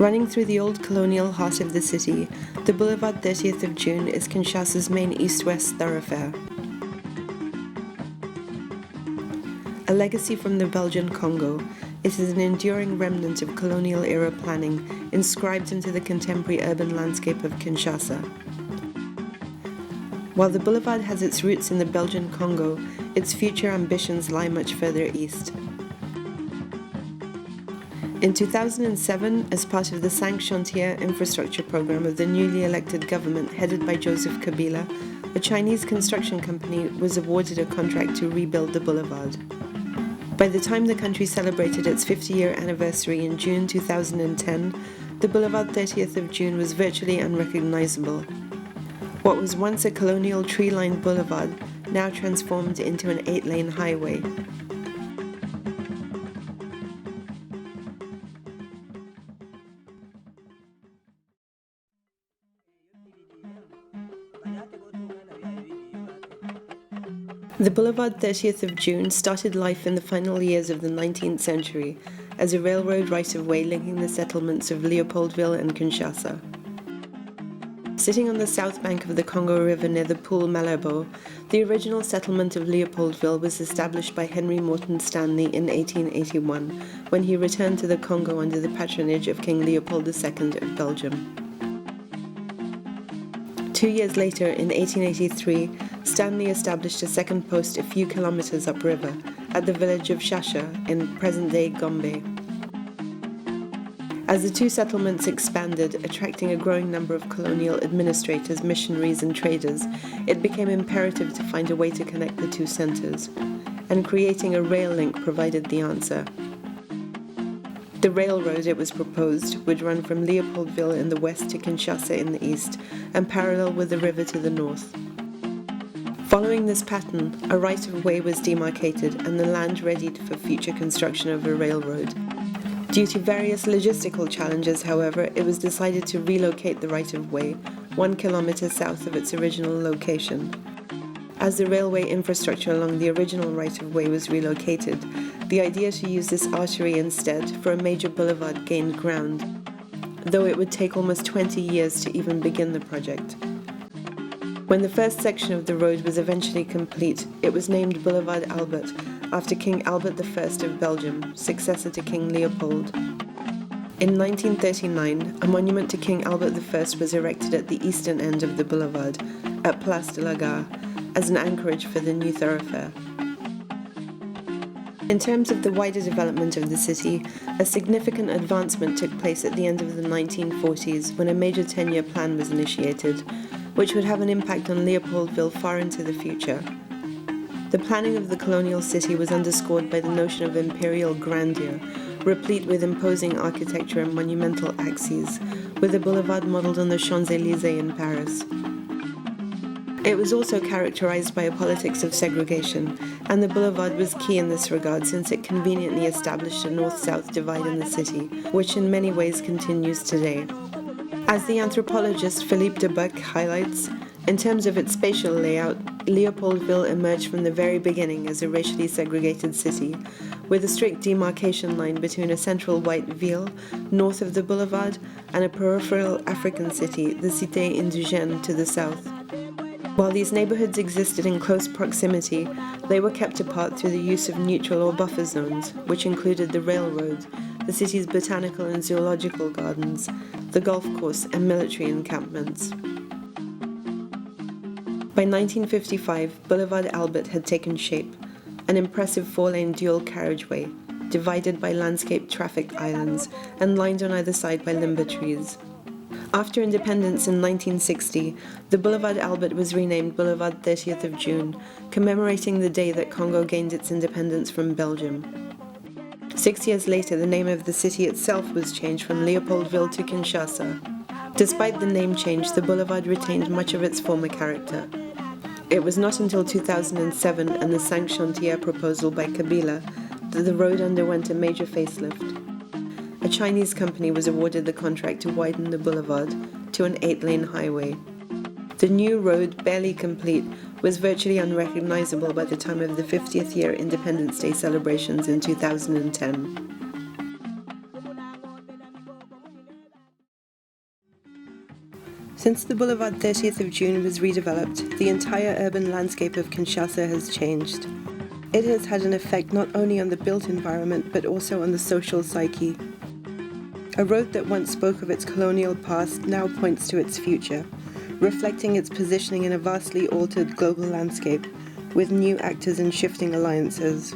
Running through the old colonial heart of the city, the Boulevard 30th of June is Kinshasa's main east-west thoroughfare. A legacy from the Belgian Congo, it is an enduring remnant of colonial-era planning inscribed into the contemporary urban landscape of Kinshasa. While the boulevard has its roots in the Belgian Congo, its future ambitions lie much further east. In 2007, as part of the 5 Chantier infrastructure program of the newly elected government headed by Joseph Kabila, a Chinese construction company was awarded a contract to rebuild the boulevard. By the time the country celebrated its 50-year anniversary in June 2010, the Boulevard 30th of June was virtually unrecognizable. What was once a colonial tree-lined boulevard now transformed into an 8-lane highway. The Boulevard 30th of June started life in the final years of the 19th century as a railroad right-of-way linking the settlements of Leopoldville and Kinshasa. Sitting on the south bank of the Congo River near the Pool Malabo, the original settlement of Leopoldville was established by Henry Morton Stanley in 1881, when he returned to the Congo under the patronage of King Leopold II of Belgium. 2 years later, in 1883, Stanley established a second post a few kilometers upriver, at the village of Shasha in present-day Gombe. As the two settlements expanded, attracting a growing number of colonial administrators, missionaries, and traders, it became imperative to find a way to connect the two centers, and creating a rail link provided the answer. The railroad, it was proposed, would run from Leopoldville in the west to Kinshasa in the east, and parallel with the river to the north. Following this pattern, a right-of-way was demarcated and the land readied for future construction of a railroad. Due to various logistical challenges, however, it was decided to relocate the right-of-way 1 kilometer south of its original location. As the railway infrastructure along the original right-of-way was relocated, the idea to use this artery instead for a major boulevard gained ground, though it would take almost 20 years to even begin the project. When the first section of the road was eventually complete, it was named Boulevard Albert, after King Albert I of Belgium, successor to King Leopold. In 1939, a monument to King Albert I was erected at the eastern end of the boulevard, at Place de la Gare, as an anchorage for the new thoroughfare. In terms of the wider development of the city, a significant advancement took place at the end of the 1940s when a major 10-year plan was initiated, which would have an impact on Leopoldville far into the future. The planning of the colonial city was underscored by the notion of imperial grandeur, replete with imposing architecture and monumental axes, with a boulevard modeled on the Champs-Élysées in Paris. It was also characterized by a politics of segregation, and the boulevard was key in this regard since it conveniently established a north-south divide in the city, which in many ways continues today. As the anthropologist Philippe de Buc highlights, in terms of its spatial layout, Leopoldville emerged from the very beginning as a racially segregated city, with a strict demarcation line between a central white ville, north of the boulevard, and a peripheral African city, the Cité Indigène, to the south. While these neighborhoods existed in close proximity, they were kept apart through the use of neutral or buffer zones, which included the railroad, the city's botanical and zoological gardens, the golf course, and military encampments. By 1955, Boulevard Albert had taken shape, an impressive 4-lane dual carriageway, divided by landscaped traffic islands and lined on either side by limber trees. After independence in 1960, the Boulevard Albert was renamed Boulevard 30th of June, commemorating the day that Congo gained its independence from Belgium. 6 years later, the name of the city itself was changed from Leopoldville to Kinshasa. Despite the name change, the boulevard retained much of its former character. It was not until 2007 and the 5 Chantier proposal by Kabila that the road underwent a major facelift. A Chinese company was awarded the contract to widen the boulevard to an 8-lane highway. The new road, barely complete, was virtually unrecognizable by the time of the 50th year Independence Day celebrations in 2010. Since the Boulevard 30th of June was redeveloped, the entire urban landscape of Kinshasa has changed. It has had an effect not only on the built environment, but also on the social psyche. A road that once spoke of its colonial past now points to its future, reflecting its positioning in a vastly altered global landscape, with new actors and shifting alliances.